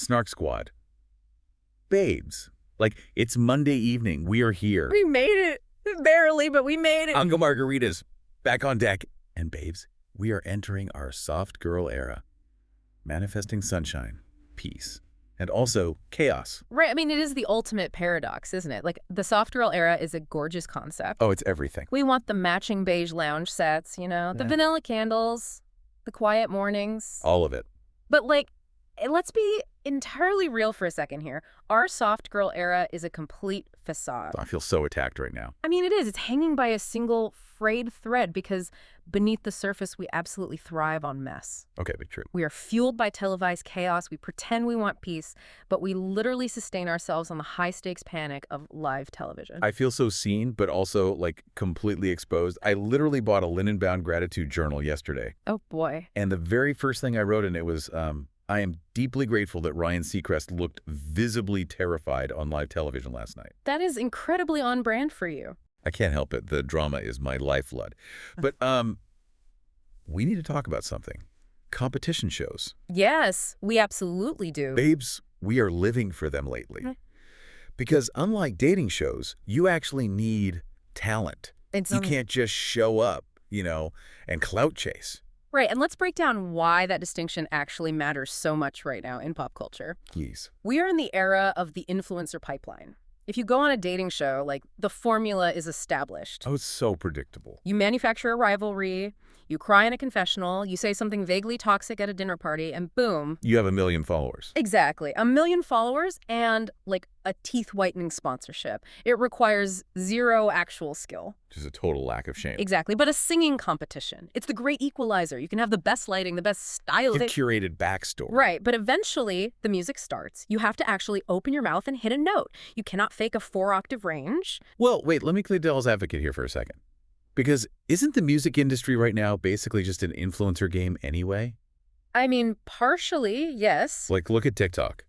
Snark Squad. Babes, like, it's Monday evening. We are here. We made it. Barely, but we made it. Uncle Margarita's back on deck. And babes, we are entering our soft girl era. Manifesting sunshine, peace, and also chaos. Right. I mean, it is the ultimate paradox, isn't it? Like, the soft girl era is a gorgeous concept. Oh, it's everything. We want the matching beige lounge sets, you know, the vanilla candles, the quiet mornings. All of it. But, like, let's be entirely real for a second here. Our soft girl era is a complete facade. I feel so attacked right now. I mean, it is. It's hanging by a single frayed thread because beneath the surface, we absolutely thrive on mess. Okay, but true. We are fueled by televised chaos. We pretend we want peace, but we literally sustain ourselves on the high-stakes panic of live television. I feel so seen, but also, like, completely exposed. I literally bought a linen-bound gratitude journal yesterday. Oh, boy. And the very first thing I wrote in it was, I am deeply grateful that Ryan Seacrest looked visibly terrified on live television last night. That is incredibly on brand for you. I can't help it. The drama is my lifeblood. But we need to talk about something. Competition shows. Yes, we absolutely do. Babes, we are living for them lately. Because unlike dating shows, you actually need talent. You can't just show up, you know, and clout chase. Right, and let's break down why that distinction actually matters so much right now in pop culture. Yes. We are in the era of the influencer pipeline. If you go on a dating show, like, the formula is established. Oh, it's so predictable. You manufacture a rivalry, you cry in a confessional, you say something vaguely toxic at a dinner party, and boom. You have 1 million followers. Exactly. 1 million followers and, like, a teeth-whitening sponsorship. It requires zero actual skill. Just a total lack of shame. Exactly. But a singing competition. It's the great equalizer. You can have the best lighting, the best style. The curated backstory. Right. But eventually, the music starts. You have to actually open your mouth and hit a note. You cannot fake a 4-octave range. Well, wait, let me play devil's advocate here for a second. Because isn't the music industry right now basically just an influencer game anyway? I mean, partially, yes. Like, look at TikTok.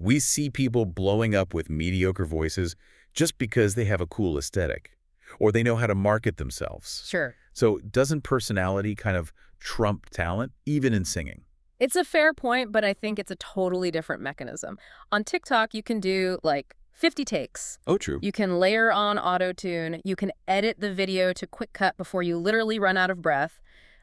We see people blowing up with mediocre voices just because they have a cool aesthetic, or they know how to market themselves. Sure. So doesn't personality kind of trump talent, even in singing? It's a fair point, but I think it's a totally different mechanism. On TikTok, you can do, like, 50 takes. Oh, true. You can layer on auto-tune. You can edit the video to quick cut before you literally run out of breath.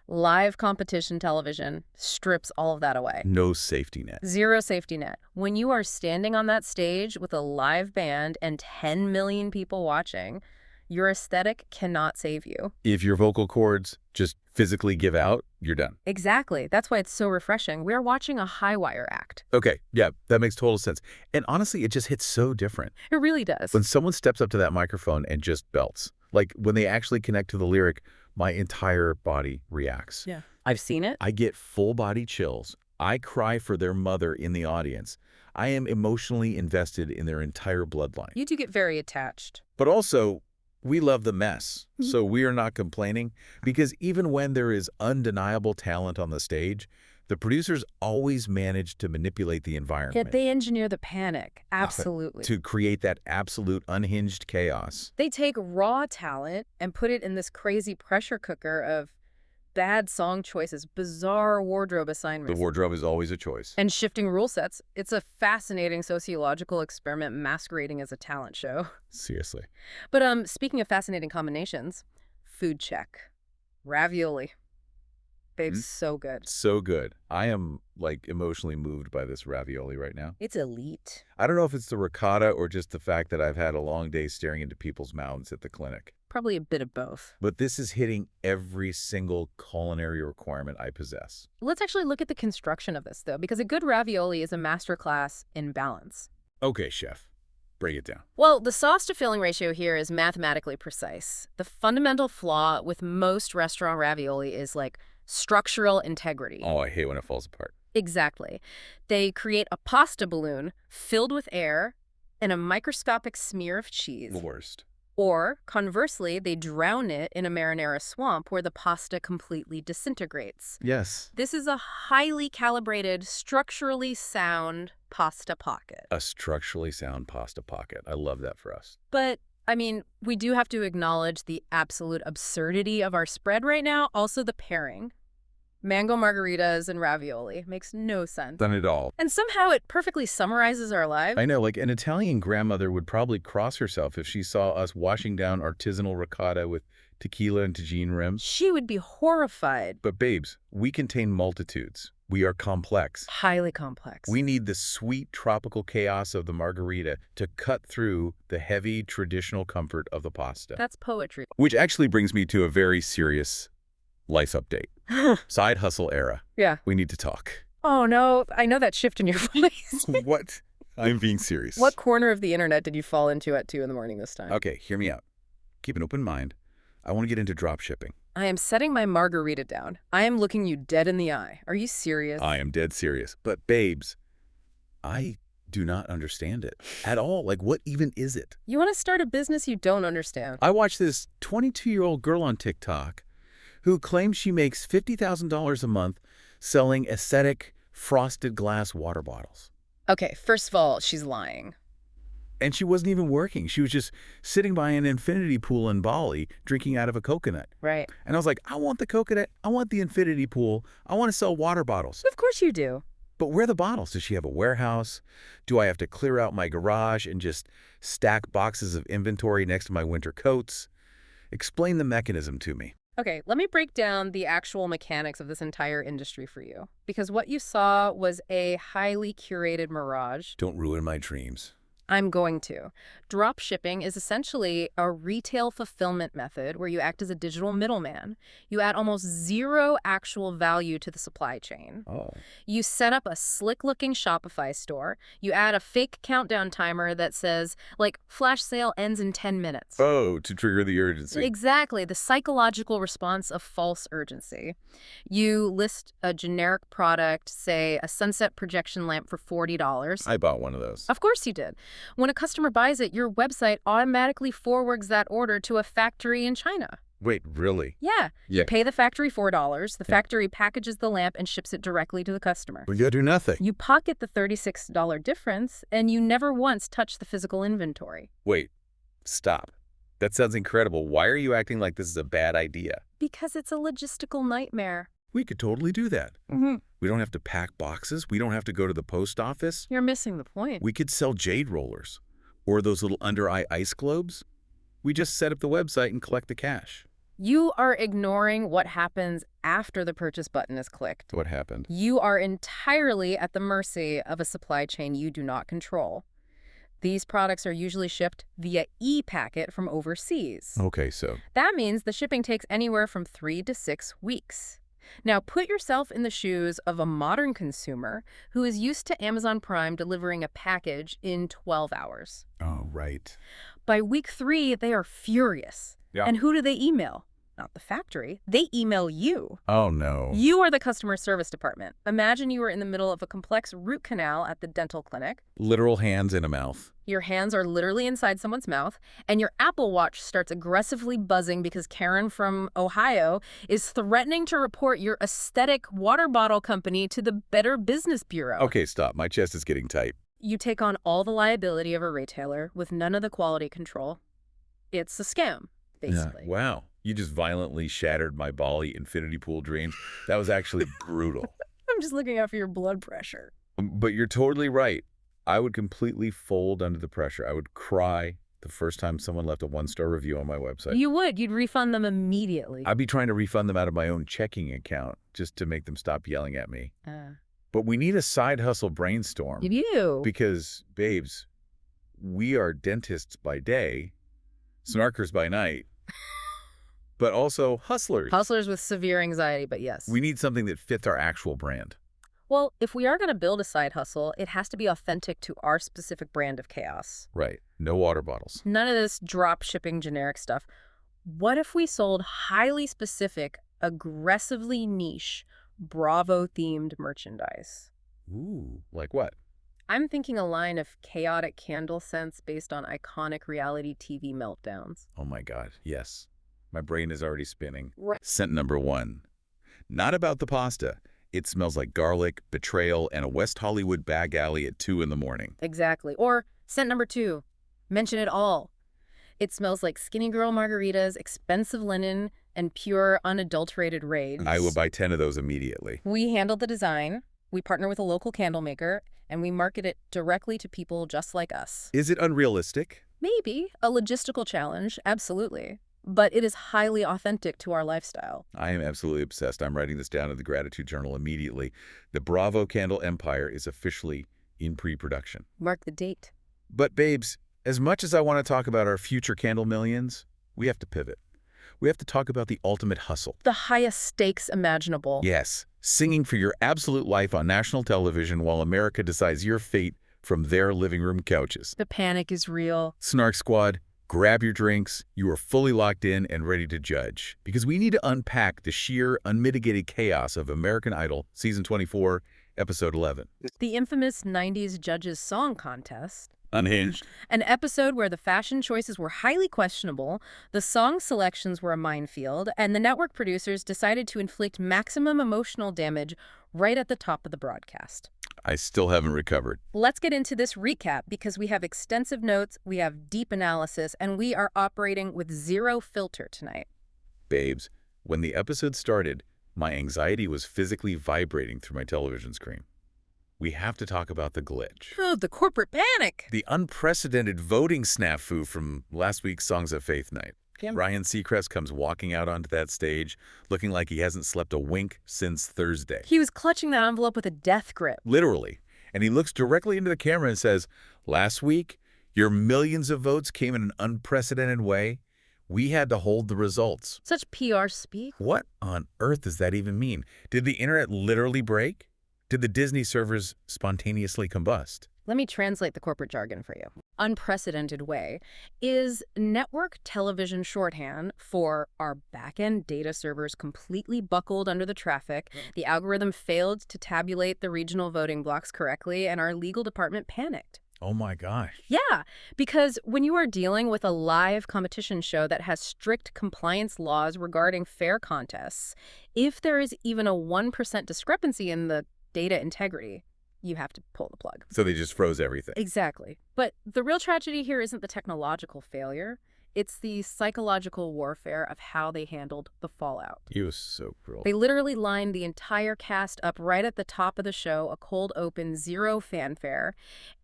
Live competition television strips all of that away. No safety net. Zero safety net. When you are standing on that stage with a live band and 10 million people watching, your aesthetic cannot save you. If your vocal cords just physically give out, you're done. Exactly. That's why it's so refreshing. We are watching a high-wire act. Okay, yeah, that makes total sense. And honestly, it just hits so different. It really does. When someone steps up to that microphone and just belts, like when they actually connect to the lyric, my entire body reacts. Yeah. I've seen it. I get full-body chills. I cry for their mother in the audience. I am emotionally invested in their entire bloodline. You do get very attached. But also, we love the mess, so we are not complaining, because even when there is undeniable talent on the stage, the producers always manage to manipulate the environment. Yet they engineer the panic. Absolutely. To create that absolute unhinged chaos. They take raw talent and put it in this crazy pressure cooker of bad song choices, bizarre wardrobe assignments. The wardrobe is always a choice. And shifting rule sets. It's a fascinating sociological experiment masquerading as a talent show. Seriously. But speaking of fascinating combinations, food check. Ravioli. Babe, so good. So good. I am, like, emotionally moved by this ravioli right now. It's elite. I don't know if it's the ricotta or just the fact that I've had a long day staring into people's mouths at the clinic. Probably a bit of both. But this is hitting every single culinary requirement I possess. Let's actually look at the construction of this, though, because a good ravioli is a masterclass in balance. Okay, chef. Break it down. Well, the sauce-to-filling ratio here is mathematically precise. The fundamental flaw with most restaurant ravioli is, like, structural integrity. Oh, I hate when it falls apart. Exactly. They create a pasta balloon filled with air and a microscopic smear of cheese. The worst. Or, conversely, they drown it in a marinara swamp where the pasta completely disintegrates. Yes. This is a highly calibrated, structurally sound pasta pocket. A structurally sound pasta pocket. I love that for us. But, I mean, we do have to acknowledge the absolute absurdity of our spread right now. Also, the pairing. Mango margaritas and ravioli. Makes no sense. Done it all. And somehow it perfectly summarizes our lives. I know, like an Italian grandmother would probably cross herself if she saw us washing down artisanal ricotta with tequila and tagine rims. She would be horrified. But babes, we contain multitudes. We are complex. Highly complex. We need the sweet tropical chaos of the margarita to cut through the heavy traditional comfort of the pasta. That's poetry. Which actually brings me to a very serious life update. Side hustle era. Yeah. We need to talk. Oh, no. I know that shift in your voice. What? I'm being serious. What corner of the internet did you fall into at 2 in the morning this time? Okay, hear me out. Keep an open mind. I want to get into drop shipping. I am setting my margarita down. I am looking you dead in the eye. Are you serious? I am dead serious. But babes, I do not understand it at all. Like, what even is it? You want to start a business you don't understand. I watched this 22-year-old girl on TikTok who claims she makes $50,000 a month selling aesthetic frosted glass water bottles. Okay, first of all, she's lying. And she wasn't even working. She was just sitting by an infinity pool in Bali drinking out of a coconut. Right. And I was like, I want the coconut. I want the infinity pool. I want to sell water bottles. Of course you do. But where are the bottles? Does she have a warehouse? Do I have to clear out my garage and just stack boxes of inventory next to my winter coats? Explain the mechanism to me. Okay, let me break down the actual mechanics of this entire industry for you. Because what you saw was a highly curated mirage. Don't ruin my dreams. I'm going to. Drop shipping is essentially a retail fulfillment method where you act as a digital middleman. You add almost zero actual value to the supply chain. Oh. You set up a slick-looking Shopify store. You add a fake countdown timer that says, like, flash sale ends in 10 minutes. Oh, to trigger the urgency. Exactly, the psychological response of false urgency. You list a generic product, say a sunset projection lamp for $40. I bought one of those. Of course you did. When a customer buys it, your website automatically forwards that order to a factory in China. Wait, really? Yeah. You pay the factory $4. The factory packages the lamp and ships it directly to the customer. Well, you do nothing. You pocket the $36 difference, and you never once touch the physical inventory. Wait, stop. That sounds incredible. Why are you acting like this is a bad idea? Because it's a logistical nightmare. We could totally do that. Mm-hmm. We don't have to pack boxes. We don't have to go to the post office. You're missing the point. We could sell jade rollers or those little under-eye ice globes. We just set up the website and collect the cash. You are ignoring what happens after the purchase button is clicked. What happened? You are entirely at the mercy of a supply chain you do not control. These products are usually shipped via e-packet from overseas. Okay, so. That means the shipping takes anywhere from 3 to 6 weeks. Now, put yourself in the shoes of a modern consumer who is used to Amazon Prime delivering a package in 12 hours. Oh, right. By week 3, they are furious. Yeah. And who do they email? Not the factory. They email you. Oh, no. You are the customer service department. Imagine you were in the middle of a complex root canal at the dental clinic. Literal hands in a mouth. Your hands are literally inside someone's mouth, and your Apple Watch starts aggressively buzzing because Karen from Ohio is threatening to report your aesthetic water bottle company to the Better Business Bureau. Okay, stop. My chest is getting tight. You take on all the liability of a retailer with none of the quality control. It's a scam, basically. Yeah. Wow. You just violently shattered my Bali infinity pool dreams. That was actually brutal. I'm just looking out for your blood pressure. But you're totally right. I would completely fold under the pressure. I would cry the first time someone left a 1-star review on my website. You would. You'd refund them immediately. I'd be trying to refund them out of my own checking account just to make them stop yelling at me. But we need a side hustle brainstorm. You do. Because, babes, we are dentists by day, snarkers by night, but also hustlers. Hustlers with severe anxiety, but yes. We need something that fits our actual brand. Well, if we are going to build a side hustle, it has to be authentic to our specific brand of chaos. Right. No water bottles. None of this drop shipping generic stuff. What if we sold highly specific, aggressively niche, Bravo-themed merchandise? Ooh, like what? I'm thinking a line of chaotic candle scents based on iconic reality TV meltdowns. Oh my God, yes. My brain is already spinning. Right. Scent number 1. Not about the pasta. It smells like garlic, betrayal, and a West Hollywood back alley at 2 in the morning. Exactly. Or scent number 2. Mention it all. It smells like skinny girl margaritas, expensive linen, and pure, unadulterated rage. I would buy 10 of those immediately. We handle the design, we partner with a local candle maker, and we market it directly to people just like us. Is it unrealistic? Maybe a logistical challenge, absolutely. But it is highly authentic to our lifestyle. I am absolutely obsessed. I'm writing this down in the Gratitude Journal immediately. The Bravo Candle Empire is officially in pre-production. Mark the date. But babes, as much as I want to talk about our future candle millions, we have to pivot. We have to talk about the ultimate hustle. The highest stakes imaginable. Yes, singing for your absolute life on national television while America decides your fate from their living room couches. The panic is real. Snark Squad, grab your drinks. You are fully locked in and ready to judge. Because we need to unpack the sheer, unmitigated chaos of American Idol, Season 24, Episode 11. The infamous 90s Judges Song Contest. Unhinged. An episode where the fashion choices were highly questionable, the song selections were a minefield, and the network producers decided to inflict maximum emotional damage right at the top of the broadcast. I still haven't recovered. Let's get into this recap because we have extensive notes, we have deep analysis, and we are operating with zero filter tonight. Babes, when the episode started, my anxiety was physically vibrating through my television screen. We have to talk about the glitch. Oh, the corporate panic! The unprecedented voting snafu from last week's Songs of Faith night. Ryan Seacrest comes walking out onto that stage looking like he hasn't slept a wink since Thursday. He was clutching that envelope with a death grip. Literally. And he looks directly into the camera and says, "Last week, your millions of votes came in an unprecedented way. We had to hold the results." Such PR speak. What on earth does that even mean? Did the internet literally break? Did the Disney servers spontaneously combust? Let me translate the corporate jargon for you. Unprecedented way is network television shorthand for our back-end data servers completely buckled under the traffic, the algorithm failed to tabulate the regional voting blocks correctly, and our legal department panicked. Oh my gosh. Yeah, because when you are dealing with a live competition show that has strict compliance laws regarding fair contests, if there is even a 1% discrepancy in the data integrity, you have to pull the plug. So they just froze everything. Exactly. But the real tragedy here isn't the technological failure. It's the psychological warfare of how they handled the fallout. He was so cruel. They literally lined the entire cast up right at the top of the show, a cold open, zero fanfare,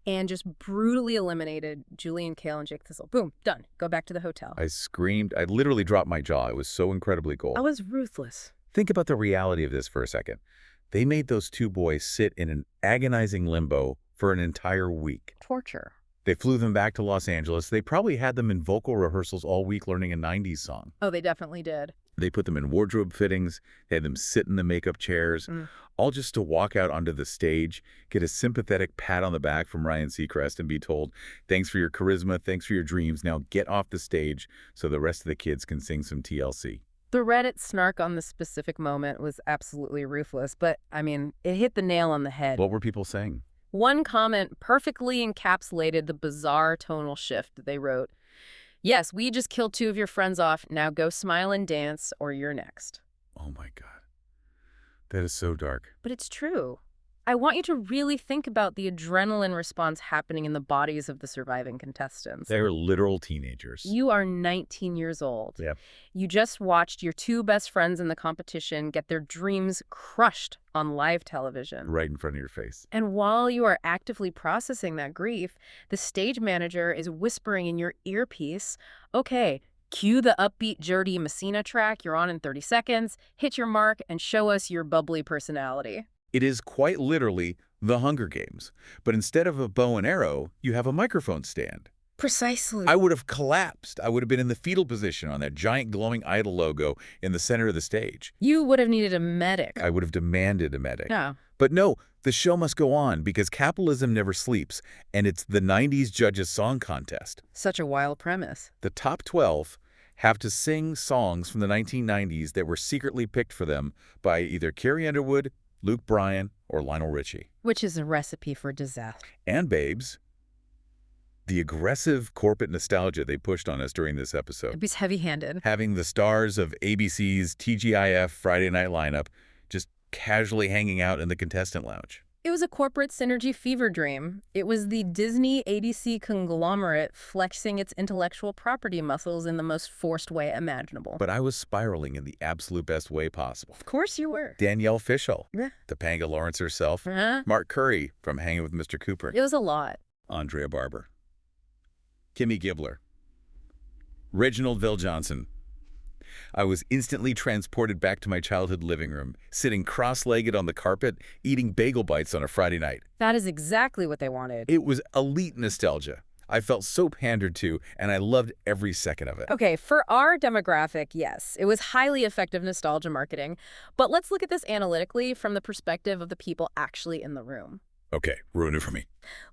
and just brutally eliminated Julian Kale and Jake Thistle. Boom, done. Go back to the hotel. I screamed. I literally dropped my jaw. It was so incredibly cold. I was ruthless. Think about the reality of this for a second. They made those two boys sit in an agonizing limbo for an entire week. Torture. They flew them back to Los Angeles. They probably had them in vocal rehearsals all week learning a 90s song. Oh, they definitely did. They put them in wardrobe fittings. They had them sit in the makeup chairs, all just to walk out onto the stage, get a sympathetic pat on the back from Ryan Seacrest and be told, "Thanks for your charisma, thanks for your dreams. Now get off the stage so the rest of the kids can sing some TLC." The Reddit snark on this specific moment was absolutely ruthless, but, I mean, it hit the nail on the head. What were people saying? One comment perfectly encapsulated the bizarre tonal shift. They wrote, "Yes, we just killed two of your friends off. Now go smile and dance, or you're next." Oh my God. That is so dark. But it's true. I want you to really think about the adrenaline response happening in the bodies of the surviving contestants. They're literal teenagers. You are 19 years old. Yep. You just watched your two best friends in the competition get their dreams crushed on live television. Right in front of your face. And while you are actively processing that grief, the stage manager is whispering in your earpiece, "Okay, cue the upbeat Jody Messina track you're on in 30 seconds, hit your mark, and show us your bubbly personality." It is quite literally the Hunger Games. But instead of a bow and arrow, you have a microphone stand. Precisely. I would have collapsed. I would have been in the fetal position on that giant glowing idol logo in the center of the stage. You would have needed a medic. I would have demanded a medic. Yeah. But no, the show must go on because capitalism never sleeps, and it's the 90s Judges Song Contest. Such a wild premise. The top 12 have to sing songs from the 1990s that were secretly picked for them by either Carrie Underwood, Luke Bryan, or Lionel Richie. Which is a recipe for disaster. And babes, the aggressive corporate nostalgia they pushed on us during this episode. It was heavy-handed. Having the stars of ABC's TGIF Friday night lineup just casually hanging out in the contestant lounge. It was a corporate synergy fever dream. It was the Disney ABC conglomerate flexing its intellectual property muscles in the most forced way imaginable. But I was spiraling in the absolute best way possible. Of course you were. Danielle Fishel, Yeah. Topanga Lawrence herself, Uh-huh. Mark Curry from Hanging with Mr. Cooper, It was a lot. Andrea Barber, Kimmy Gibbler, Reginald Vell Johnson. I was instantly transported back to my childhood living room, sitting cross-legged on the carpet, eating bagel bites on a Friday night. That is exactly what they wanted. It was elite nostalgia. I felt so pandered to, and I loved every second of it. Okay, for our demographic, yes, it was highly effective nostalgia marketing. But let's look at this analytically from the perspective of the people actually in the room. Okay, ruin it for me.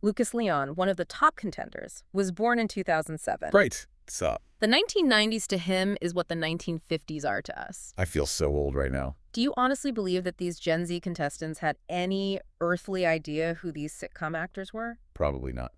Lucas Leon, one of the top contenders, was born in 2007. Right. Sup? The 1990s to him is what the 1950s are to us. I feel so old right now. Do you honestly believe that these Gen Z contestants had any earthly idea who these sitcom actors were? Probably not.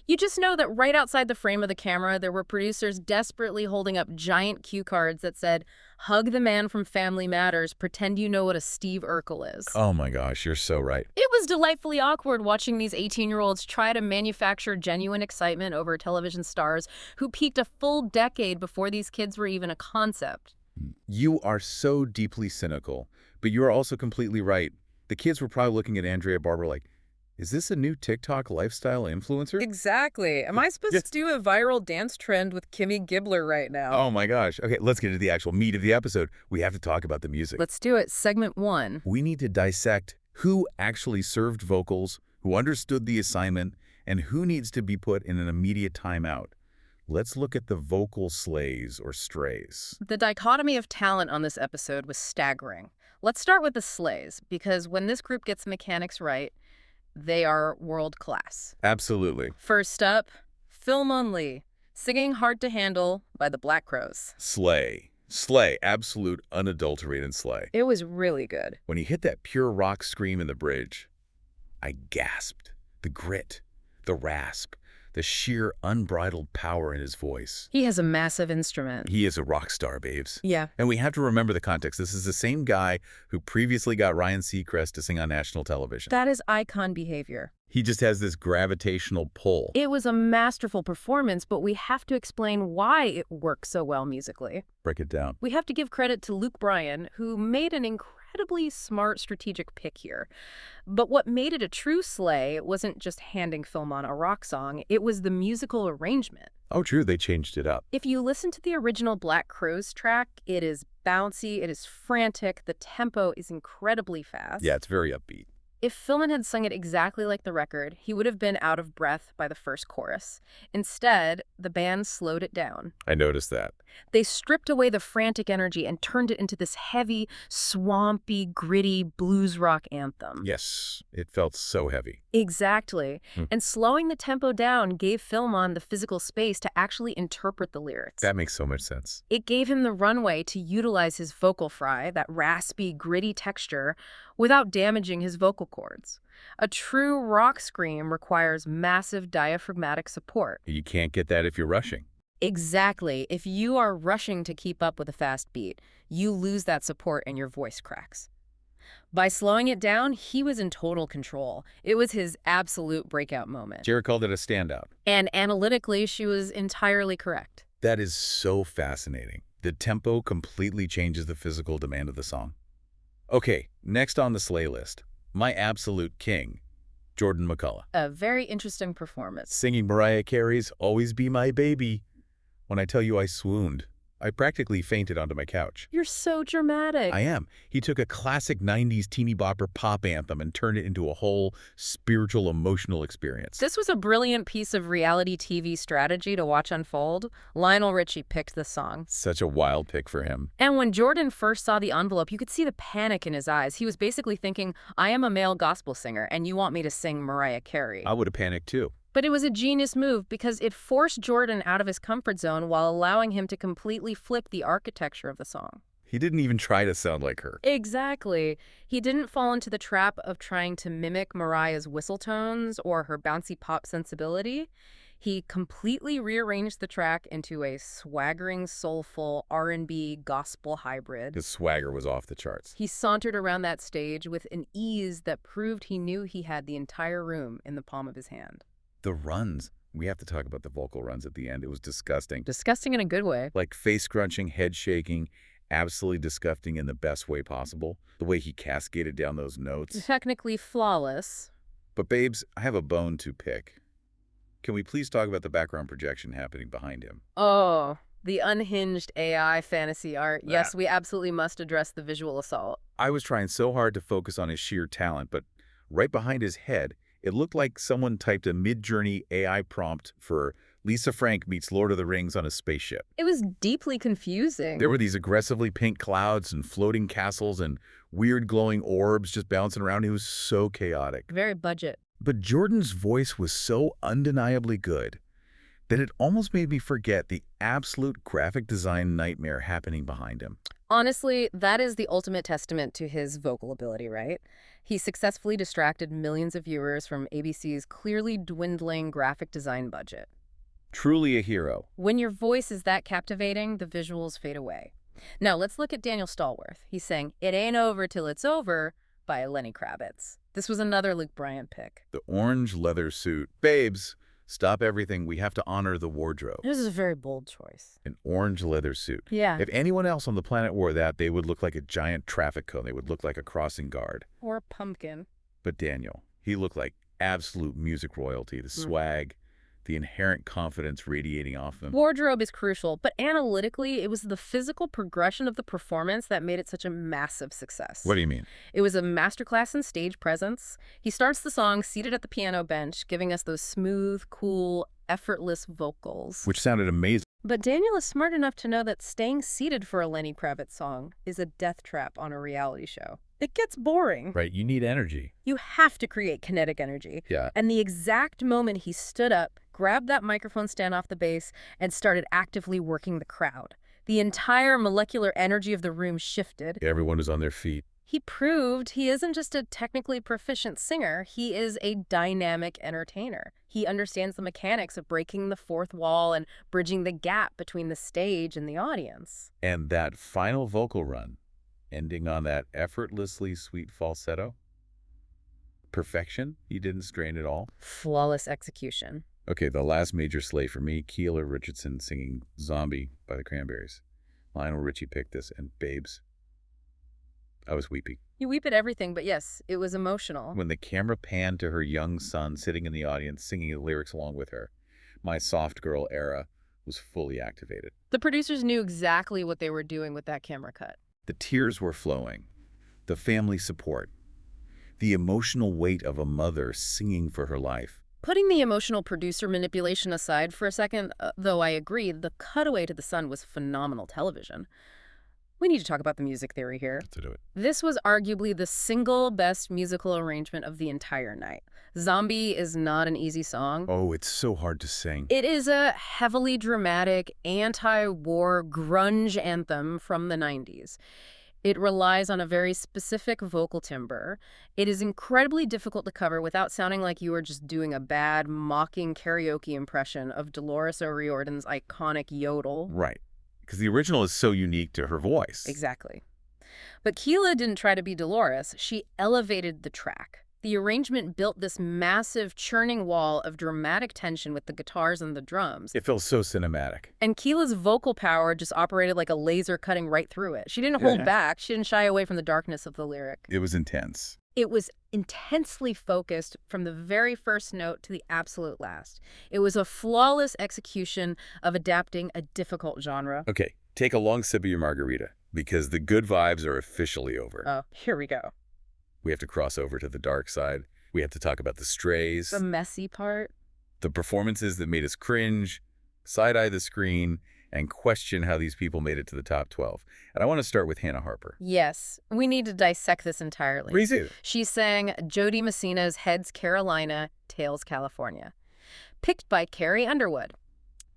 You just know that right outside the frame of the camera, there were producers desperately holding up giant cue cards that said, "Hug the man from Family Matters, pretend you know what a Steve Urkel is." Oh my gosh, you're so right. It was delightfully awkward watching these 18-year-olds try to manufacture genuine excitement over television stars who peaked a full decade before these kids were even a concept. You are so deeply cynical, but you are also completely right. The kids were probably looking at Andrea Barber like, is this a new TikTok lifestyle influencer? Exactly. Am I supposed to do a viral dance trend with Kimmy Gibbler right now? Oh my gosh. Okay, let's get into the actual meat of the episode. We have to talk about the music. Let's do it. Segment 1. We need to dissect who actually served vocals, who understood the assignment, and who needs to be put in an immediate timeout. Let's look at the vocal slays or strays. The dichotomy of talent on this episode was staggering. Let's start with the slays, because when this group gets mechanics right, they are world class. Absolutely. First up, Phil Monley, singing Hard to Handle by the Black Crowes. Slay. Slay. Absolute unadulterated slay. It was really good. When he hit that pure rock scream in the bridge, I gasped. The grit, the rasp, the sheer unbridled power in his voice. He has a massive instrument. He is a rock star, babes. Yeah. And we have to remember the context. This is the same guy who previously got Ryan Seacrest to sing on national television. That is icon behavior. He just has this gravitational pull. It was a masterful performance, but we have to explain why it works so well musically. Break it down. We have to give credit to Luke Bryan, who made an incredibly smart strategic pick here. But what made it a true slay wasn't just handing Philmon a rock song, it was the musical arrangement. Oh, true, they changed it up. If you listen to the original Black Crowes track, it is bouncy, it is frantic, the tempo is incredibly fast. Yeah, it's very upbeat. If Philman had sung it exactly like the record, he would have been out of breath by the first chorus. Instead, the band slowed it down. I noticed that. They stripped away the frantic energy and turned it into this heavy, swampy, gritty blues rock anthem. Yes, it felt so heavy. Exactly. And slowing the tempo down gave Philmon the physical space to actually interpret the lyrics. That makes so much sense. It gave him the runway to utilize his vocal fry, that raspy, gritty texture, without damaging his vocal cords. A true rock scream requires massive diaphragmatic support. You can't get that if you're rushing. Exactly. If you are rushing to keep up with a fast beat, you lose that support and your voice cracks. By slowing it down, he was in total control. It was his absolute breakout moment. Jared called it a standout. And analytically, she was entirely correct. That is so fascinating. The tempo completely changes the physical demand of the song. Okay, next on the slay list, my absolute king, Jordan McCullough. A very interesting performance. Singing Mariah Carey's Always Be My Baby. When I tell you I swooned, I practically fainted onto my couch. You're so dramatic. I am. He took a classic 90s teeny bopper pop anthem and turned it into a whole spiritual, emotional experience. This was a brilliant piece of reality TV strategy to watch unfold. Lionel Richie picked the song. Such a wild pick for him. And when Jordan first saw the envelope, you could see the panic in his eyes. He was basically thinking, I am a male gospel singer, and you want me to sing Mariah Carey. I would have panicked too. But it was a genius move because it forced Jordan out of his comfort zone while allowing him to completely flip the architecture of the song. He didn't even try to sound like her. Exactly. He didn't fall into the trap of trying to mimic Mariah's whistle tones or her bouncy pop sensibility. He completely rearranged the track into a swaggering, soulful R&B gospel hybrid. His swagger was off the charts. He sauntered around that stage with an ease that proved he knew he had the entire room in the palm of his hand. The runs. We have to talk about the vocal runs at the end. It was disgusting. Disgusting in a good way. Like face-crunching, head-shaking, absolutely disgusting in the best way possible. The way he cascaded down those notes. Technically flawless. But babes, I have a bone to pick. Can we please talk about the background projection happening behind him? Oh, the unhinged AI fantasy art. Yes, we absolutely must address the visual assault. I was trying so hard to focus on his sheer talent, but right behind his head, it looked like someone typed a Mid-Journey AI prompt for Lisa Frank meets Lord of the Rings on a spaceship. It was deeply confusing. There were these aggressively pink clouds and floating castles and weird glowing orbs just bouncing around. It was so chaotic. Very budget. But Jordan's voice was so undeniably good that it almost made me forget the absolute graphic design nightmare happening behind him. Honestly, that is the ultimate testament to his vocal ability, right? He successfully distracted millions of viewers from ABC's clearly dwindling graphic design budget. Truly a hero. When your voice is that captivating, the visuals fade away. Now, let's look at Daniel Stallworth. He's saying, "It ain't over till it's over" by Lenny Kravitz. This was another Luke Bryan pick. The orange leather suit. Babes, stop everything. We have to honor the wardrobe. This is a very bold choice. An orange leather suit. Yeah. If anyone else on the planet wore that, they would look like a giant traffic cone. They would look like a crossing guard. Or a pumpkin. But Daniel, he looked like absolute music royalty. The swag, the inherent confidence radiating off him. Wardrobe is crucial, but analytically, it was the physical progression of the performance that made it such a massive success. What do you mean? It was a masterclass in stage presence. He starts the song seated at the piano bench, giving us those smooth, cool, effortless vocals. Which sounded amazing. But Daniel is smart enough to know that staying seated for a Lenny Kravitz song is a death trap on a reality show. It gets boring. Right, you need energy. You have to create kinetic energy. Yeah. And the exact moment he stood up, grabbed that microphone stand off the bass, and started actively working the crowd, the entire molecular energy of the room shifted. Everyone was on their feet. He proved he isn't just a technically proficient singer, he is a dynamic entertainer. He understands the mechanics of breaking the fourth wall and bridging the gap between the stage and the audience. And that final vocal run, ending on that effortlessly sweet falsetto. Perfection. He didn't strain at all. Flawless execution. Okay, the last major slay for me, Keela Richardson singing Zombie by the Cranberries. Lionel Richie picked this, and babes, I was weeping. You weep at everything, but yes, it was emotional. When the camera panned to her young son sitting in the audience singing the lyrics along with her, my soft girl era was fully activated. The producers knew exactly what they were doing with that camera cut. The tears were flowing, the family support, the emotional weight of a mother singing for her life. Putting the emotional producer manipulation aside for a second, though I agree, the cutaway to the sun was phenomenal television. We need to talk about the music theory here. To do it. This was arguably the single best musical arrangement of the entire night. Zombie is not an easy song. Oh, it's so hard to sing. It is a heavily dramatic, anti-war grunge anthem from the 90s. It relies on a very specific vocal timbre. It is incredibly difficult to cover without sounding like you are just doing a bad, mocking karaoke impression of Dolores O'Riordan's iconic yodel. Right. Because the original is so unique to her voice. Exactly. But Keela didn't try to be Dolores. She elevated the track. The arrangement built this massive churning wall of dramatic tension with the guitars and the drums. It felt so cinematic. And Keela's vocal power just operated like a laser cutting right through it. She didn't hold back. She didn't shy away from the darkness of the lyric. It was intense. It was intensely focused from the very first note to the absolute last. It was a flawless execution of adapting a difficult genre. Okay, take a long sip of your margarita, because the good vibes are officially over. Oh, here we go. We have to cross over to the dark side. We have to talk about the strays. The messy part. The performances that made us cringe, side-eye the screen, and question how these people made it to the top 12. And I want to start with Hannah Harper. Yes, we need to dissect this entirely. Please do. She sang Jody Messina's Heads Carolina, Tails California, picked by Carrie Underwood.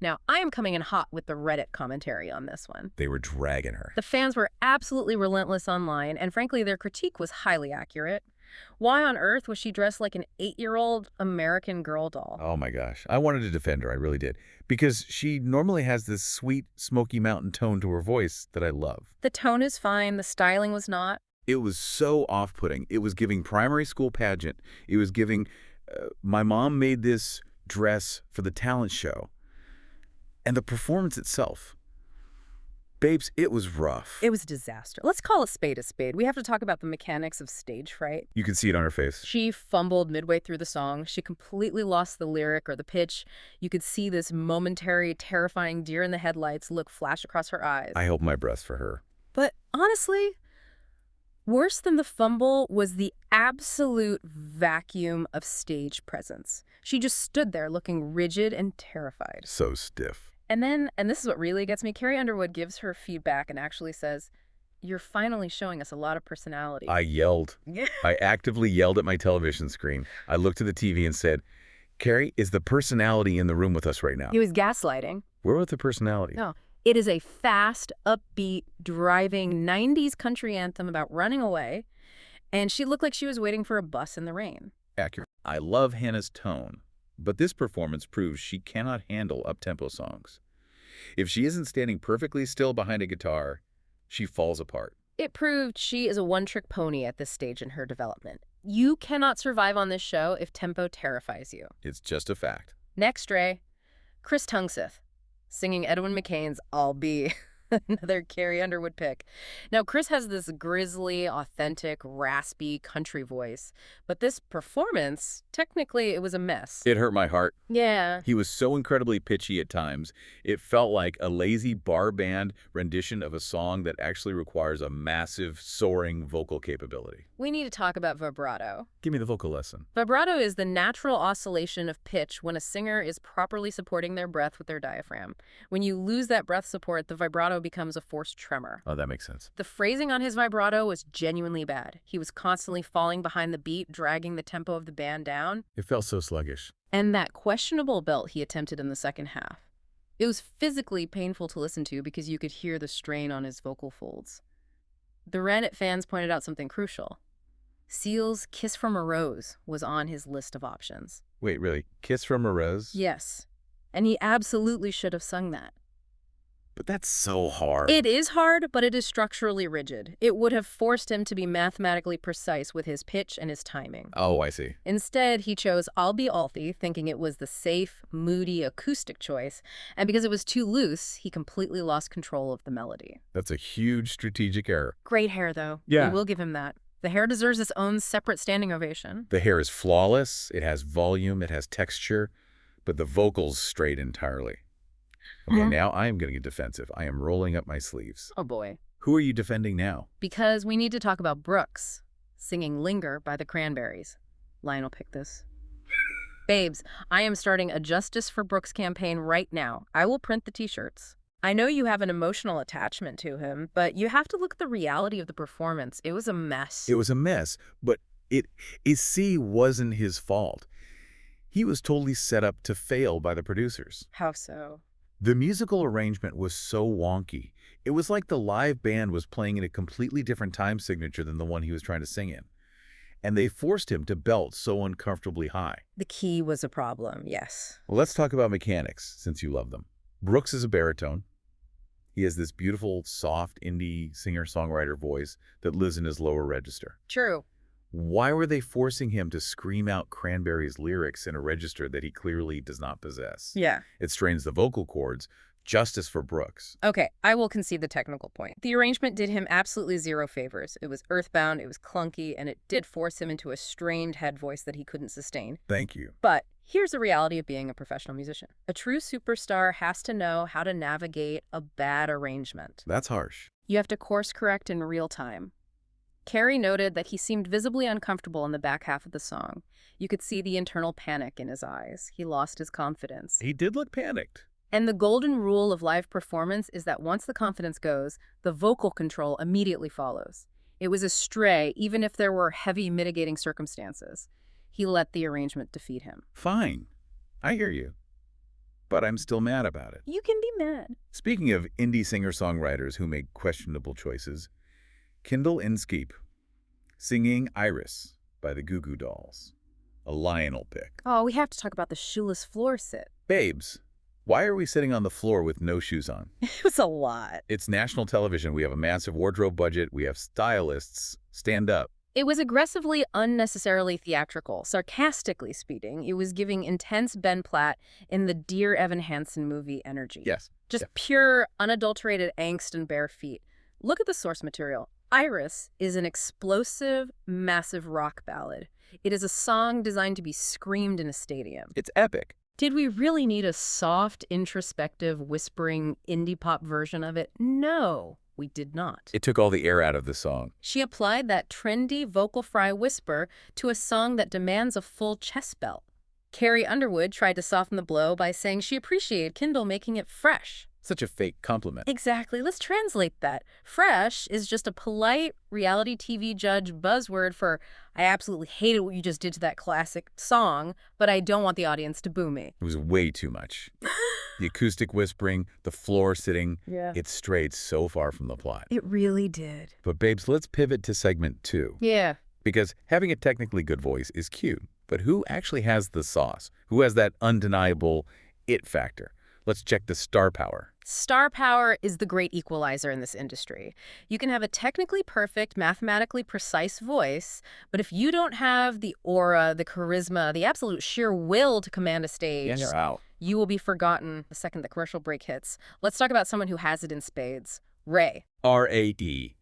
Now, I am coming in hot with the Reddit commentary on this one. They were dragging her. The fans were absolutely relentless online, and frankly, their critique was highly accurate. Why on earth was she dressed like an 8-year-old American Girl doll? Oh my gosh. I wanted to defend her. I really did. Because she normally has this sweet Smoky Mountain tone to her voice that I love. The tone is fine. The styling was not. It was so off-putting. It was giving primary school pageant. It was giving, my mom made this dress for the talent show. And the performance itself. Babes, it was rough. It was a disaster. Let's call a spade a spade. We have to talk about the mechanics of stage fright. You can see it on her face. She fumbled midway through the song. She completely lost the lyric or the pitch. You could see this momentary, terrifying deer in the headlights look flash across her eyes. I hold my breath for her. But honestly, worse than the fumble was the absolute vacuum of stage presence. She just stood there looking rigid and terrified. So stiff. And then, and this is what really gets me, Carrie Underwood gives her feedback and actually says, "You're finally showing us a lot of personality." I yelled. I actively yelled at my television screen. I looked at the TV and said, Carrie, is the personality in the room with us right now? He was gaslighting. Where was the personality? No. It is a fast, upbeat, driving 90s country anthem about running away, and she looked like she was waiting for a bus in the rain. Accurate. I love Hannah's tone, but this performance proves she cannot handle up-tempo songs. If she isn't standing perfectly still behind a guitar, she falls apart. It proved she is a one-trick pony at this stage in her development. You cannot survive on this show if tempo terrifies you. It's just a fact. Next, Ray, Chris Tungseth, singing Edwin McCain's I'll Be. Another Carrie Underwood pick. Now, Chris has this grisly, authentic, raspy country voice, but this performance, technically, it was a mess. It hurt my heart. Yeah. He was so incredibly pitchy at times. It felt like a lazy bar band rendition of a song that actually requires a massive, soaring vocal capability. We need to talk about vibrato. Give me the vocal lesson. Vibrato is the natural oscillation of pitch when a singer is properly supporting their breath with their diaphragm. When you lose that breath support, the vibrato becomes a forced tremor. Oh, that makes sense. The phrasing on his vibrato was genuinely bad. He was constantly falling behind the beat, dragging the tempo of the band down. It felt so sluggish. And that questionable belt he attempted in the second half. It was physically painful to listen to because you could hear the strain on his vocal folds. The Reddit fans pointed out something crucial. Seal's Kiss from a Rose was on his list of options. Wait, really? Kiss from a Rose? Yes. And he absolutely should have sung that. But that's so hard. It is hard, but it is structurally rigid. It would have forced him to be mathematically precise with his pitch and his timing. Oh, I see. Instead, he chose I'll Be Althie, thinking it was the safe, moody, acoustic choice, and because it was too loose, he completely lost control of the melody. That's a huge strategic error. Great hair, though. Yeah. We will give him that. The hair deserves its own separate standing ovation. The hair is flawless, it has volume, it has texture, but the vocals strayed entirely. Okay, now I am going to get defensive. I am rolling up my sleeves. Oh boy. Who are you defending now? Because we need to talk about Brooks, singing Linger by the Cranberries. Lionel picked this. Babes, I am starting a Justice for Brooks campaign right now. I will print the t-shirts. I know you have an emotional attachment to him, but you have to look at the reality of the performance. It was a mess. It was a mess, but it wasn't his fault. He was totally set up to fail by the producers. How so? The musical arrangement was so wonky. It was like the live band was playing in a completely different time signature than the one he was trying to sing in. And they forced him to belt so uncomfortably high. The key was a problem, yes. Well, let's talk about mechanics, since you love them. Brooks is a baritone. He has this beautiful, soft, indie singer-songwriter voice that lives in his lower register. True. Why were they forcing him to scream out Cranberries' lyrics in a register that he clearly does not possess? Yeah. It strains the vocal cords. Justice for Brooks. Okay, I will concede the technical point. The arrangement did him absolutely zero favors. It was earthbound, it was clunky, and it did force him into a strained head voice that he couldn't sustain. Thank you. But here's the reality of being a professional musician. A true superstar has to know how to navigate a bad arrangement. That's harsh. You have to course correct in real time. Carrie noted that he seemed visibly uncomfortable in the back half of the song. You could see the internal panic in his eyes. He lost his confidence. He did look panicked. And the golden rule of live performance is that once the confidence goes, the vocal control immediately follows. It was a stray, even if there were heavy mitigating circumstances. He let the arrangement defeat him. Fine. I hear you. But I'm still mad about it. You can be mad. Speaking of indie singer-songwriters who make questionable choices, Kendall Inskeep, singing Iris by the Goo Goo Dolls. A Lionel pick. Oh, we have to talk about the shoeless floor sit. Babes, why are we sitting on the floor with no shoes on? It was a lot. It's national television. We have a massive wardrobe budget. We have stylists. Stand up. It was aggressively, unnecessarily theatrical, sarcastically speaking. It was giving intense Ben Platt in the Dear Evan Hansen movie energy. Yes. Just pure, unadulterated angst and bare feet. Look at the source material. Iris is an explosive, massive rock ballad. It is a song designed to be screamed in a stadium. It's epic. Did we really need a soft, introspective, whispering indie pop version of it? No, we did not. It took all the air out of the song. She applied that trendy vocal fry whisper to a song that demands a full chest belt. Carrie Underwood tried to soften the blow by saying she appreciated Kindle making it fresh. Such a fake compliment. Exactly. Let's translate that. Fresh is just a polite reality TV judge buzzword for, I absolutely hated what you just did to that classic song, but I don't want the audience to boo me. It was way too much. The acoustic whispering, the floor sitting, it strayed so far from the plot. It really did. But babes, let's pivot to segment 2. Yeah. Because having a technically good voice is cute, but who actually has the sauce? Who has that undeniable it factor? Let's check the star power. Star power is the great equalizer in this industry. You can have a technically perfect, mathematically precise voice, but if you don't have the aura, the charisma, the absolute sheer will to command a stage, you're out. You will be forgotten the second the commercial break hits. Let's talk about someone who has it in spades. Ray. R-A-D.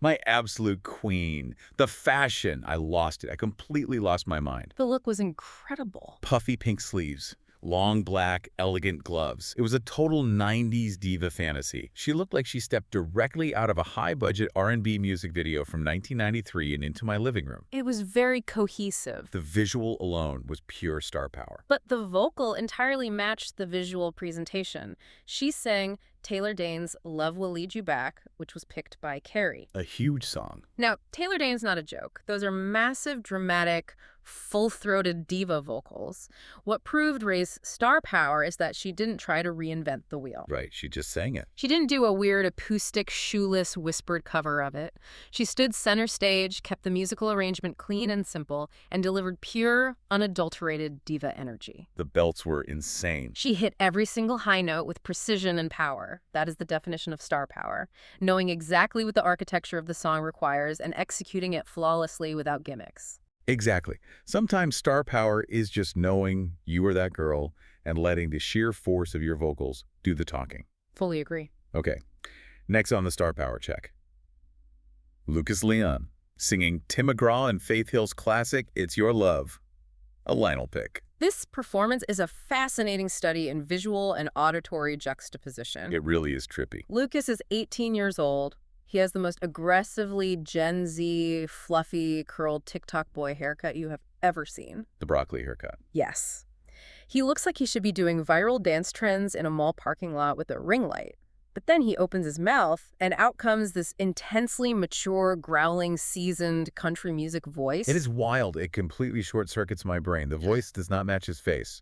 My absolute queen. The fashion. I lost it. I completely lost my mind. The look was incredible. Puffy pink sleeves. Long black, elegant gloves. It was a total 90s diva fantasy. She looked like she stepped directly out of a high-budget R&B music video from 1993 and into my living room. It was very cohesive. The visual alone was pure star power. But the vocal entirely matched the visual presentation. She sang Taylor Dayne's Love Will Lead You Back, which was picked by Carrie. A huge song. Now, Taylor Dayne's not a joke. Those are massive, dramatic, full-throated diva vocals. What proved Ray's star power is that she didn't try to reinvent the wheel. Right, she just sang it. She didn't do a weird acoustic, shoeless, whispered cover of it. She stood center stage, kept the musical arrangement clean and simple, and delivered pure, unadulterated diva energy. The belts were insane. She hit every single high note with precision and power. That is the definition of star power. Knowing exactly what the architecture of the song requires and executing it flawlessly without gimmicks. Exactly. Sometimes star power is just knowing you are that girl and letting the sheer force of your vocals do the talking. Fully agree. Okay. Next on the star power check. Lucas Leon, singing Tim McGraw and Faith Hill's classic, It's Your Love. A Lionel pick. This performance is a fascinating study in visual and auditory juxtaposition. It really is trippy. Lucas is 18 years old. He has the most aggressively Gen Z, fluffy, curled TikTok boy haircut you have ever seen. The broccoli haircut. Yes. He looks like he should be doing viral dance trends in a mall parking lot with a ring light. But then he opens his mouth, and out comes this intensely mature, growling, seasoned country music voice. It is wild. It completely short-circuits my brain. The voice does not match his face,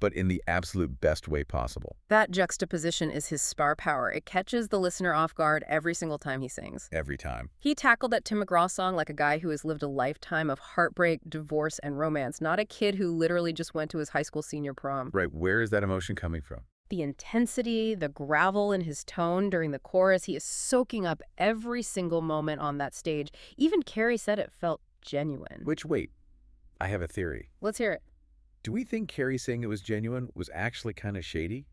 but in the absolute best way possible. That juxtaposition is his star power. It catches the listener off guard every single time he sings. Every time. He tackled that Tim McGraw song like a guy who has lived a lifetime of heartbreak, divorce, and romance, not a kid who literally just went to his high school senior prom. Right, where is that emotion coming from? The intensity, the gravel in his tone during the chorus, he is soaking up every single moment on that stage. Even Carrie said it felt genuine. Which, wait, I have a theory. Let's hear it. Do we think Carrie saying it was genuine was actually kind of shady?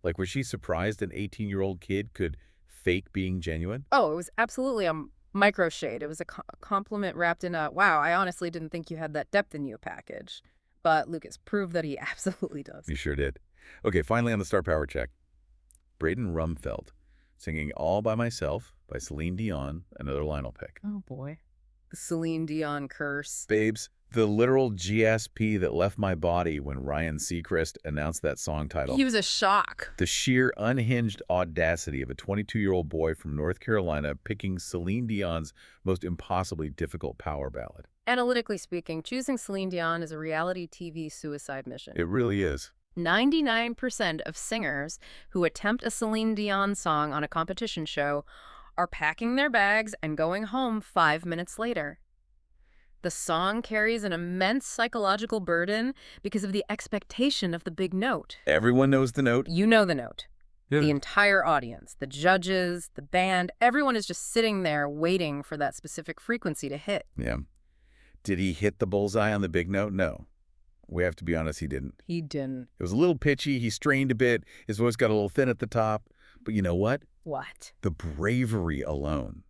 Like, was she surprised an 18-year-old kid could fake being genuine? Oh, it was absolutely a micro shade. It was a compliment wrapped in a, wow, I honestly didn't think you had that depth in you package. But Lucas proved that he absolutely does. He sure did. Okay, finally on the star power check. Braden Rumfeld, singing All By Myself by Celine Dion, another Lionel pick. Oh, boy. The Celine Dion curse. Babes, the literal GSP that left my body when Ryan Seacrest announced that song title. He was a shock. The sheer unhinged audacity of a 22-year-old boy from North Carolina picking Celine Dion's most impossibly difficult power ballad. Analytically speaking, choosing Celine Dion is a reality TV suicide mission. It really is. 99% of singers who attempt a Celine Dion song on a competition show are packing their bags and going home 5 minutes later. The song carries an immense psychological burden because of the expectation of the big note. Everyone knows the note. You know the note. Yeah. The entire audience, the judges, the band, everyone is just sitting there waiting for that specific frequency to hit. Yeah. Did he hit the bullseye on the big note? No. We have to be honest, he didn't. He didn't. It was a little pitchy. He strained a bit. His voice got a little thin at the top. But you know what? What? The bravery alone,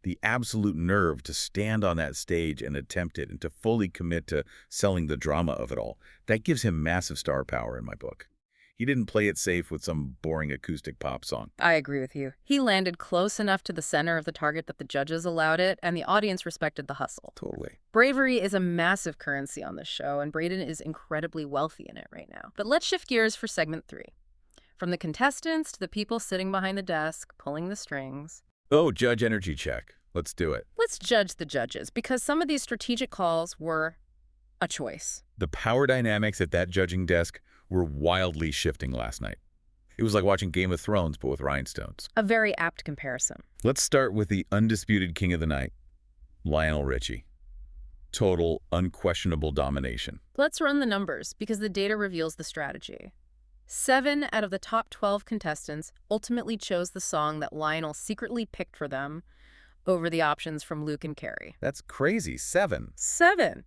the absolute nerve to stand on that stage and attempt it and to fully commit to selling the drama of it all, that gives him massive star power in my book. He didn't play it safe with some boring acoustic pop song. I agree with you. He landed close enough to the center of the target that the judges allowed it, and the audience respected the hustle. Totally. Bravery is a massive currency on this show, and Braden is incredibly wealthy in it right now. But let's shift gears for segment 3. From the contestants to the people sitting behind the desk, pulling the strings. Oh, judge energy check. Let's do it. Let's judge the judges, because some of these strategic calls were a choice. The power dynamics at that judging desk were wildly shifting last night. It was like watching Game of Thrones, but with rhinestones. A very apt comparison. Let's start with the undisputed king of the night, Lionel Richie. Total, unquestionable domination. Let's run the numbers, because the data reveals the strategy. 7 out of the top 12 contestants ultimately chose the song that Lionel secretly picked for them over the options from Luke and Carrie. That's crazy. 7. 7.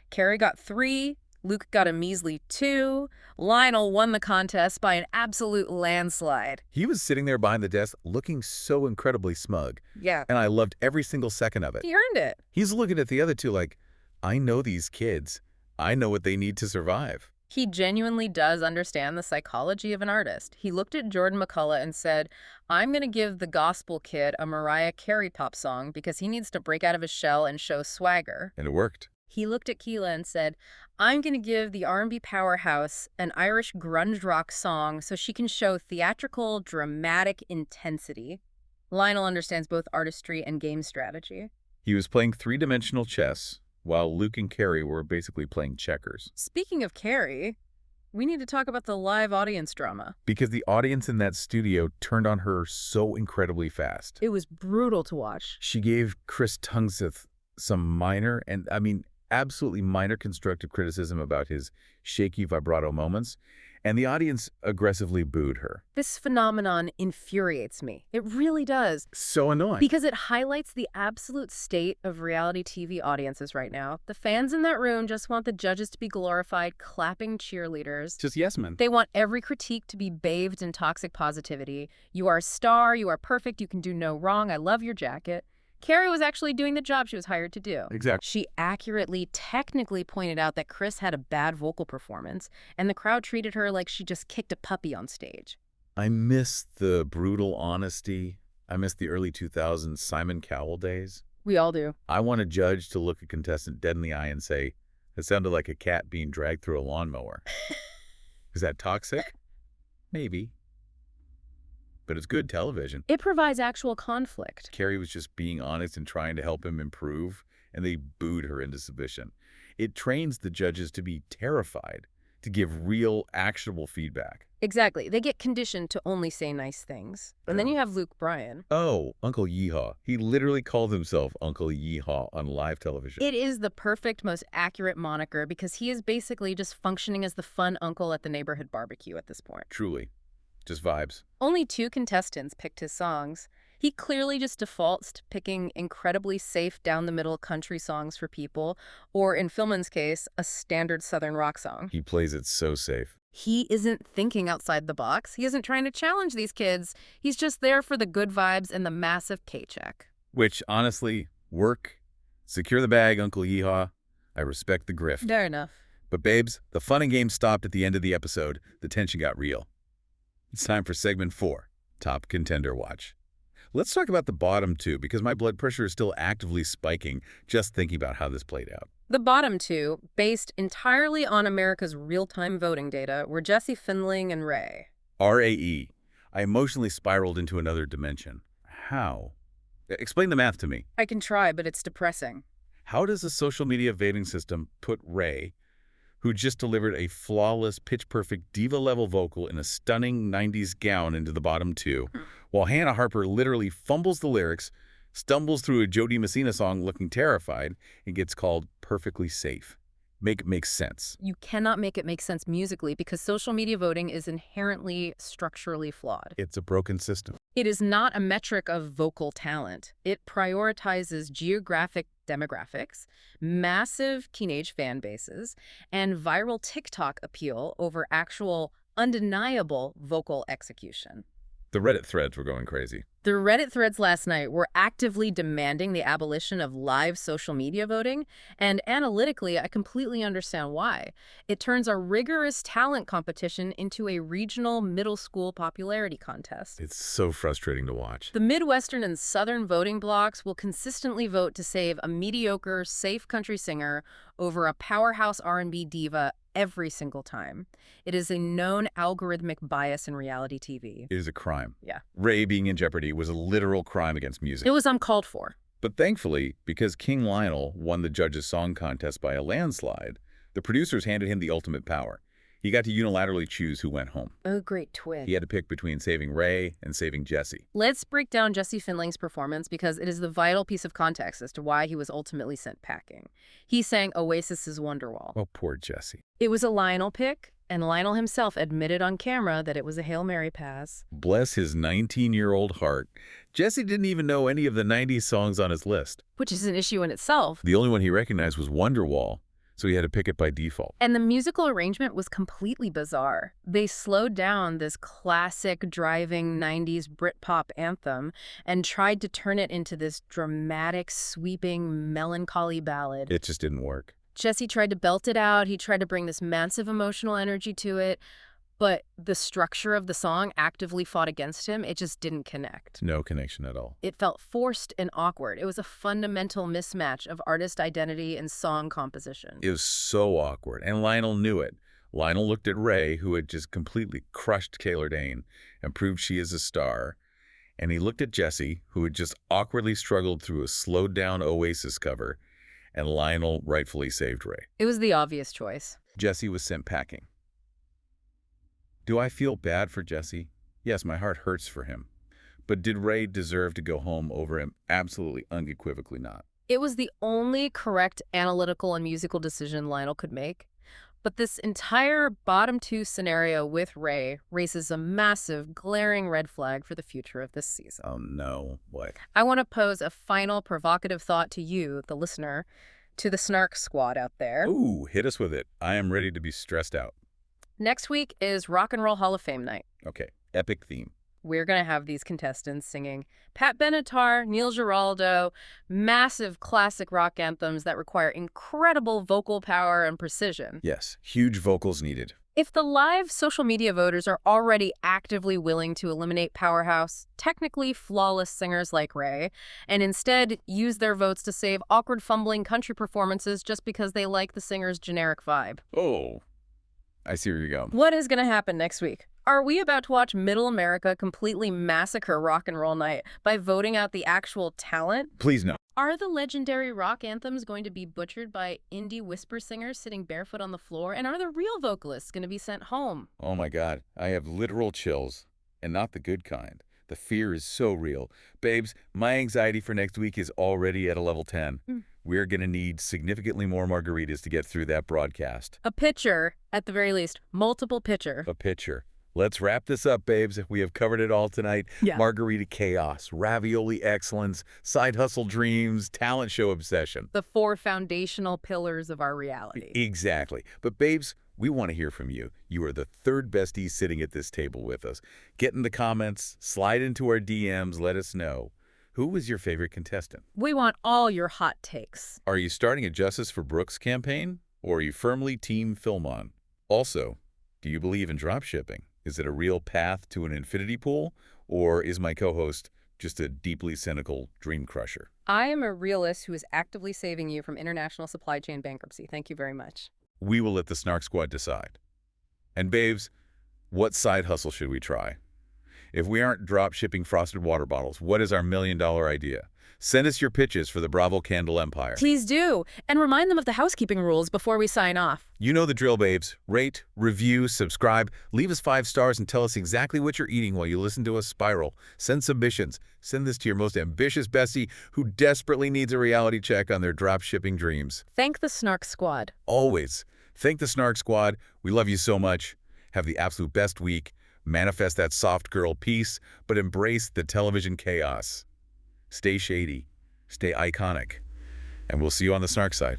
Carrie got 3. Luke got a measly 2. Lionel won the contest by an absolute landslide. He was sitting there behind the desk looking so incredibly smug. Yeah. And I loved every single second of it. He earned it. He's looking at the other two like, I know these kids. I know what they need to survive. He genuinely does understand the psychology of an artist. He looked at Jordan McCullough and said, I'm going to give the gospel kid a Mariah Carey pop song because he needs to break out of his shell and show swagger. And it worked. He looked at Keela and said, I'm going to give the R&B powerhouse an Irish grunge rock song so she can show theatrical, dramatic intensity. Lionel understands both artistry and game strategy. He was playing three-dimensional chess, while Luke and Carrie were basically playing checkers. Speaking of Carrie, we need to talk about the live audience drama. Because the audience in that studio turned on her so incredibly fast. It was brutal to watch. She gave Chris Tungseth some minor, and I mean absolutely minor constructive criticism about his shaky vibrato moments, and the audience aggressively booed her. This phenomenon infuriates me. It really does. So annoying. Because it highlights the absolute state of reality TV audiences right now. The fans in that room just want the judges to be glorified, clapping cheerleaders. Just yes men. They want every critique to be bathed in toxic positivity. You are a star, you are perfect, you can do no wrong, I love your jacket. Carrie was actually doing the job she was hired to do. Exactly. She accurately, technically pointed out that Chris had a bad vocal performance, and the crowd treated her like she just kicked a puppy on stage. I miss the brutal honesty. I miss the early 2000s Simon Cowell days. We all do. I want a judge to look a contestant dead in the eye and say, it sounded like a cat being dragged through a lawnmower. Is that toxic? Maybe. But it's good television. It provides actual conflict. Carrie was just being honest and trying to help him improve, and they booed her into submission. It trains the judges to be terrified, to give real, actionable feedback. Exactly. They get conditioned to only say nice things. And then you have Luke Bryan. Oh, Uncle Yeehaw. He literally called himself Uncle Yeehaw on live television. It is the perfect, most accurate moniker because he is basically just functioning as the fun uncle at the neighborhood barbecue at this point. Truly. Just vibes. Only 2 contestants picked his songs. He clearly just defaults to picking incredibly safe down-the-middle country songs for people, or in Philman's case, a standard Southern rock song. He plays it so safe. He isn't thinking outside the box. He isn't trying to challenge these kids. He's just there for the good vibes and the massive paycheck. Which, honestly, work. Secure the bag, Uncle Yeehaw. I respect the grift. Fair enough. But babes, the fun and games stopped at the end of the episode. The tension got real. It's time for segment 4, Top Contender Watch. Let's talk about the bottom 2, because my blood pressure is still actively spiking just thinking about how this played out. The bottom 2, based entirely on America's real-time voting data, were Jesse Findling and Ray. RAE. I emotionally spiraled into another dimension. How? Explain the math to me. I can try, but it's depressing. How does a social media voting system put Ray, who just delivered a flawless, pitch-perfect diva-level vocal in a stunning 90s gown into the bottom 2, while Hannah Harper literally fumbles the lyrics, stumbles through a Jody Messina song looking terrified, and gets called perfectly safe. Make it make sense. You cannot make it make sense musically because social media voting is inherently structurally flawed. It's a broken system. It is not a metric of vocal talent. It prioritizes geographic demographics, massive teenage fan bases, and viral TikTok appeal over actual, undeniable vocal execution. The Reddit threads were going crazy. The Reddit threads last night were actively demanding the abolition of live social media voting, and analytically, I completely understand why. It turns a rigorous talent competition into a regional middle school popularity contest. It's so frustrating to watch. The Midwestern and Southern voting blocs will consistently vote to save a mediocre, safe country singer over a powerhouse R&B diva every single time. It is a known algorithmic bias in reality TV. It is a crime. Yeah. Ray being in jeopardy was a literal crime against music. It was uncalled for. But thankfully, because King Lionel won the judges' song contest by a landslide, the producers handed him the ultimate power. He got to unilaterally choose who went home. Oh, great twist. He had to pick between saving Ray and saving Jesse. Let's break down Jesse Finley's performance because it is the vital piece of context as to why he was ultimately sent packing. He sang Oasis's Wonderwall. Oh, poor Jesse. It was a Lionel pick, and Lionel himself admitted on camera that it was a Hail Mary pass. Bless his 19-year-old heart. Jesse didn't even know any of the 90s songs on his list. Which is an issue in itself. The only one he recognized was Wonderwall, so he had to pick it by default. And the musical arrangement was completely bizarre. They slowed down this classic driving 90s Britpop anthem and tried to turn it into this dramatic, sweeping, melancholy ballad. It just didn't work. Jesse tried to belt it out. He tried to bring this massive emotional energy to it. But the structure of the song actively fought against him. It just didn't connect. No connection at all. It felt forced and awkward. It was a fundamental mismatch of artist identity and song composition. It was so awkward, and Lionel knew it. Lionel looked at Ray, who had just completely crushed Kayla Dane and proved she is a star, and he looked at Jesse, who had just awkwardly struggled through a slowed-down Oasis cover, and Lionel rightfully saved Ray. It was the obvious choice. Jesse was sent packing. Do I feel bad for Jesse? Yes, my heart hurts for him. But did Ray deserve to go home over him? Absolutely, unequivocally not. It was the only correct analytical and musical decision Lionel could make. But this entire bottom two scenario with Ray raises a massive, glaring red flag for the future of this season. Oh no, what? I want to pose a final provocative thought to you, the listener, to the Snark squad out there. Ooh, hit us with it. I am ready to be stressed out. Next week is Rock and Roll Hall of Fame night. Okay, epic theme. We're going to have these contestants singing Pat Benatar, Neil Giraldo, massive classic rock anthems that require incredible vocal power and precision. Yes, huge vocals needed. If the live social media voters are already actively willing to eliminate powerhouse, technically flawless singers like Ray, and instead use their votes to save awkward fumbling country performances just because they like the singer's generic vibe. Oh, I see where you go. What is going to happen next week? Are we about to watch Middle America completely massacre rock and roll night by voting out the actual talent? Please no. Are the legendary rock anthems going to be butchered by indie whisper singers sitting barefoot on the floor? And are the real vocalists going to be sent home? Oh my God, I have literal chills, and not the good kind. The fear is so real. Babes, my anxiety for next week is already at a level 10. We're going to need significantly more margaritas to get through that broadcast. A pitcher, at the very least. Multiple pitcher. A pitcher. Let's wrap this up, babes. We have covered it all tonight. Yeah. Margarita chaos, ravioli excellence, side hustle dreams, talent show obsession. The 4 foundational pillars of our reality. Exactly. But babes, we want to hear from you. You are the third bestie sitting at this table with us. Get in the comments, slide into our DMs, let us know. Who was your favorite contestant? We want all your hot takes. Are you starting a Justice for Brooks campaign? Or are you firmly Team Filmon? Also, do you believe in dropshipping? Is it a real path to an infinity pool? Or is my co-host just a deeply cynical dream crusher? I am a realist who is actively saving you from international supply chain bankruptcy. Thank you very much. We will let the Snark Squad decide. And babes, what side hustle should we try? If we aren't drop shipping frosted water bottles, what is our million-dollar idea? Send us your pitches for the Bravo Candle Empire. Please do, and remind them of the housekeeping rules before we sign off. You know the drill, babes. Rate, review, subscribe, leave us 5 stars, and tell us exactly what you're eating while you listen to us spiral. Send submissions. Send this to your most ambitious bestie who desperately needs a reality check on their drop shipping dreams. Thank the Snark Squad. Always. Thank the Snark Squad. We love you so much. Have the absolute best week. Manifest that soft girl peace, but embrace the television chaos. Stay shady. Stay iconic. And we'll see you on the Snark side.